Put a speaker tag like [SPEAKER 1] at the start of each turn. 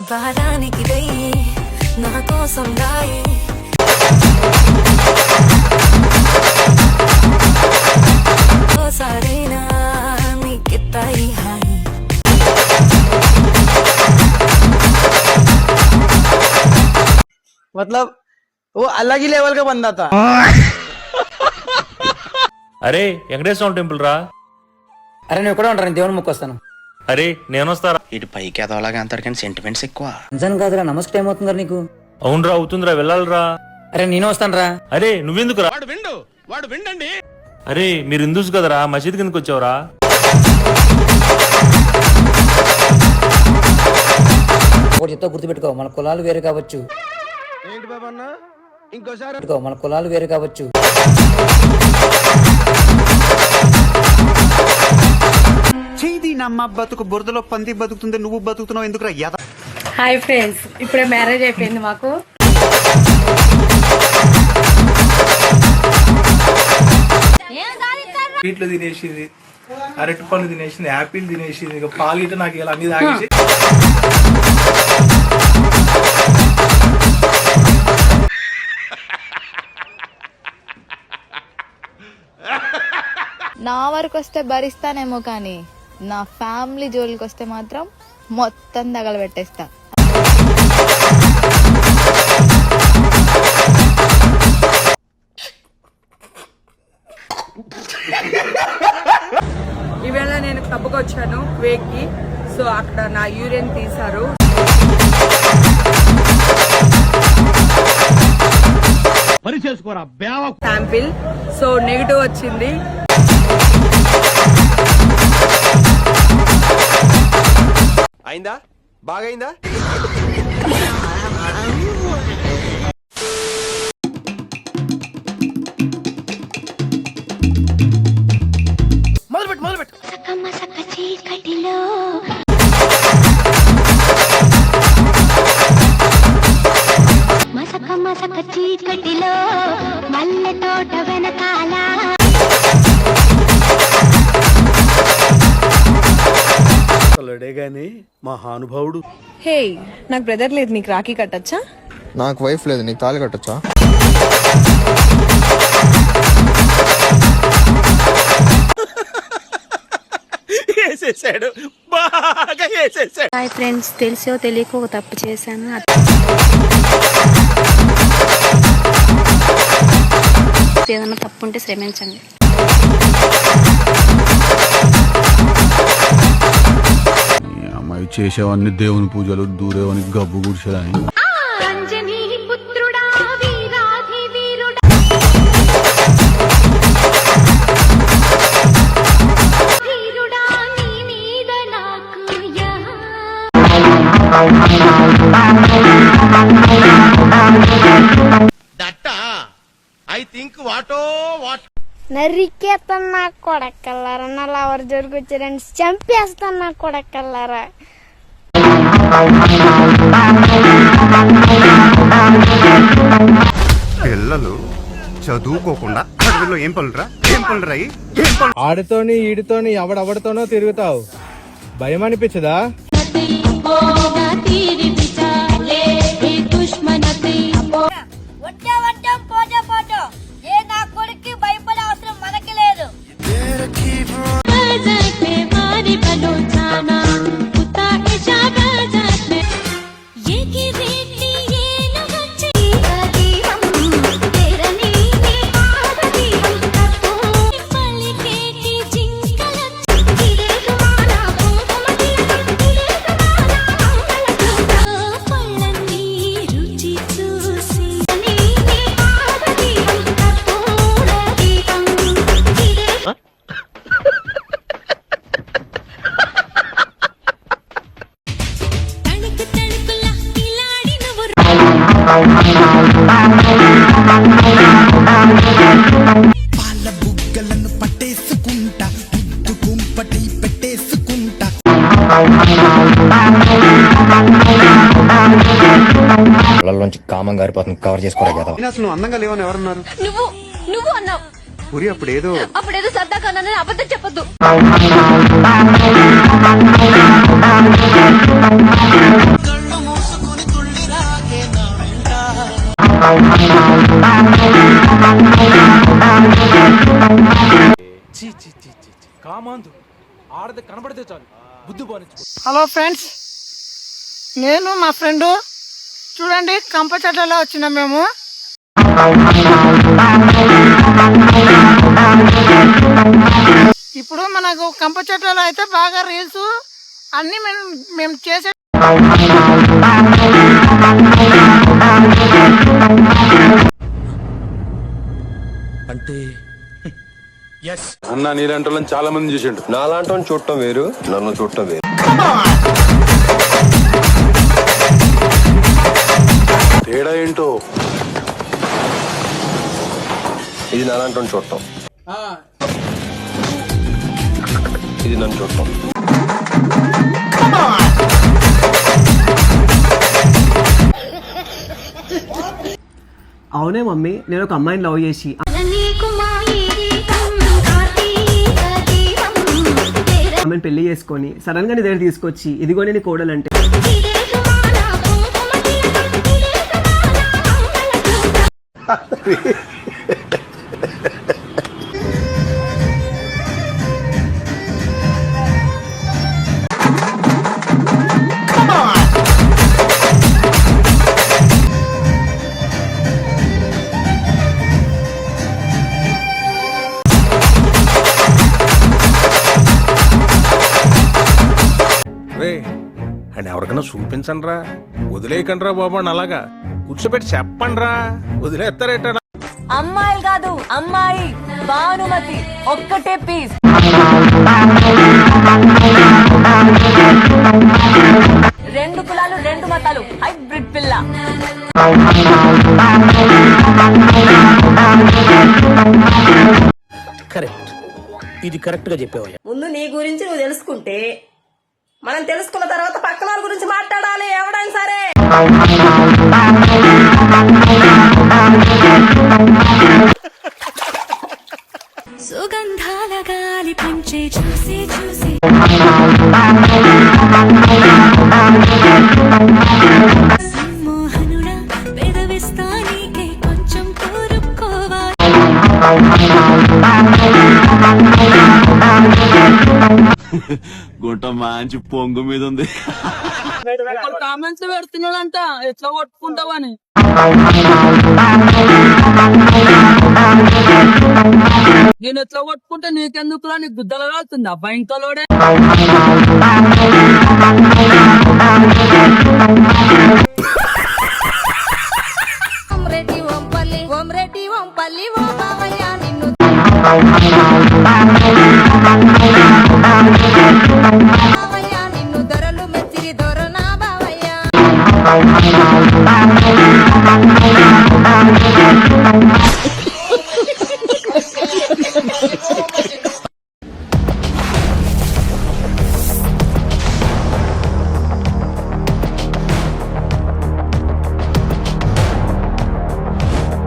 [SPEAKER 1] వారానికి వెయ్యి నా కోసం రాయి ఓసారైనా నీకిత్తాయి హాయి
[SPEAKER 2] मतलब वो अलग ही लेवल का बंदा था।
[SPEAKER 3] అరే వెంకటేశ్వర టెంపుల్ రా.
[SPEAKER 4] అరే నేను ఎక్కడ ఉంటాను, దేవుని మొక్కు వస్తాను.
[SPEAKER 3] అరే నేను వస్తారా.
[SPEAKER 5] ఇటు పైకి ఎదవలాగా అంటారు కానీ సెంటిమెంట్స్ ఎక్కువ.
[SPEAKER 4] నిజం కాదురా, నమస్తే టైం అవుతుందిరా నీకు.
[SPEAKER 3] అవునరా అవుతుందిరా, వెళ్ళాలిరా.
[SPEAKER 4] అరే నేను వస్తాను రా.
[SPEAKER 3] అరే నువ్వెందుకు రా.
[SPEAKER 5] వాడు విండండి.
[SPEAKER 3] అరే మీరు హిందూస్ కదరా, మసీద్ కిందకి వచ్చావురా.
[SPEAKER 4] ఒకటి చెప్తా గుర్తుపెట్టుకో, మన కులాలు వేరు కావచ్చు.
[SPEAKER 2] ఏంటి బాబా అన్న ఇంకోసారి
[SPEAKER 4] మన కులాలు వేరు కావచ్చు.
[SPEAKER 6] చేది నమ్మ బతుకు బురదలో పంది బతుకుతుంది, నువ్వు బతుకుతున్నావు ఎందుకురా యద.
[SPEAKER 7] హాయ్ ఫ్రెండ్స్, ఇప్పుడే మ్యారేజ్ అయిపోయింది మాకు.
[SPEAKER 8] స్వీట్లు తినేసింది, అరటి పళ్ళు తినేసింది, యాపిల్ తినేసింది, ఇక పాలు ఇట నాకు ఇలా అన్ని తాగేసి
[SPEAKER 9] నా వరకు వస్తే భరిస్తానేమో, కానీ నా ఫ్యామిలీ జోలికి వస్తే మాత్రం మొత్తం తగలబెట్టేస్తా.
[SPEAKER 7] ఈవేళ నేను క్లబ్కి వచ్చాను వేక్కి. సో అక్కడ నా యూరిన్ తీశారు. శాంపిల్ సో నెగిటివ్ వచ్చింది.
[SPEAKER 5] అయిందా? బాగైందా?
[SPEAKER 10] చీకటిలో మల్లె తోట వెనకాల
[SPEAKER 6] గాని మహానుభావుడు.
[SPEAKER 7] హే, నాకు బ్రదర్ లేదు, నీకు రాఖీ కట్టచ్చా?
[SPEAKER 11] నాకు వైఫ్ లేదు, నీకు తాళి కట్టచ్చా?
[SPEAKER 5] వేసేసాడు, బాగా వేసేసాడు.
[SPEAKER 9] హాయ్ ఫ్రెండ్స్, తెలిసో తెలియకో ఒక తప్పు చేశాను. ఏదైనా తప్పు ఉంటే శ్రమించండి.
[SPEAKER 6] అమ్మాయి చేసేవన్నీ దేవుని పూజలు, దూరేవని గబ్బు గుడిసేదని.
[SPEAKER 10] నరికేస్తాను నా కొడకల్లారా, నా లవర్ జోలికి వచ్చారని చంపేస్తాను నా కొడకల్లారా.
[SPEAKER 6] పిల్లలు చదువుకోకుండా అడవిలో ఏం పనులురా, ఏం పనులురా?
[SPEAKER 8] ఆడితోని ఈడితోని ఎవడెవడితోనో తిరుగుతావు, భయం అనిపించదా?
[SPEAKER 10] భయపడే అవసరం మనకి లేదు.
[SPEAKER 1] పాల బుగ్గలను పట్టేసుకుంటా, ముద్దు కుంపటి పెట్టేసుకుంటా.
[SPEAKER 4] కళ్ళలోంచి కామం గారిపోతుంది, కవర్ చేసుకోరా కదా.
[SPEAKER 6] అసలు అందంగా లేవని ఎవరన్నారు?
[SPEAKER 9] నువ్వు అన్నావు.
[SPEAKER 6] పురి అప్పుడేదో
[SPEAKER 9] సరదాగా అన్నానని అబద్ధం చెప్పొద్దు.
[SPEAKER 1] కళ్ళు
[SPEAKER 8] కామాంధు ఆడది కనబడితే చాలు బుద్ధి పోనిచ్చు.
[SPEAKER 2] హలో ఫ్రెండ్స్, నేను మా ఫ్రెండ్ చూడండి కంప చెట్లలో వచ్చినాం మేము. ఇప్పుడు మనకు కంప చెట్లలో అయితే బాగా రీల్స్ అన్ని మేము చేసే
[SPEAKER 5] అంటే
[SPEAKER 8] అన్న నీలాంటి చాలా మంది చూసిండు.
[SPEAKER 5] నాలాంటి చూడటం వేరు, నన్ను చూడటం వేరు.
[SPEAKER 8] తేడా ఏంటో
[SPEAKER 5] ఇది నాలాంటి చూడటం, ఇది నన్ను చూడటం.
[SPEAKER 2] అవునే మమ్మీ, నేను ఒక అమ్మాయిని లవ్ చేసి ఆమెను పెళ్లి చేసుకొని సడన్ గా నీ దగ్గర తీసుకొచ్చి ఇదిగో నేను కోడలంటే
[SPEAKER 8] అని ఎవరికైనా చూపించండి రా, వదిలేయకండి రా బాబు అని అలాగా కూర్చోబెట్టి చెప్పండి రా, వదిలేస్తారేట.
[SPEAKER 1] అమ్మాయిలు కాదు, అమ్మాయి భానుమతి ఒక్కటే పీస్. 2 కులాలు 2 మతాలు హైబ్రిడ్ పిల్ల.
[SPEAKER 5] కరెక్ట్, ఇది కరెక్ట్ గా చెప్పావయ్యా.
[SPEAKER 1] ముందు నీ గురించి నువ్వు తెలుసుకుంటే మనం తెలుసుకున్న తర్వాత పక్కన వాళ్ళ గురించి మాట్లాడాలి ఎవడైనా సరే. సుగంధాల గాలి పంచే చూసి చూసి మోహనుడా పెదవిస్తానికే కొంచెం కోరుకోవాలి.
[SPEAKER 5] గుంట మంచి పొంగు మీద ఉంది.
[SPEAKER 7] కామెంట్స్ పెడుతున్నాడంట ఎట్లా కొట్టుకుంటావని. నేను ఎట్లా కొట్టుకుంటే నీకెందుకు నీకు గుద్దలు కాలుతుంది అబ్బాయి ఇంకలోడే.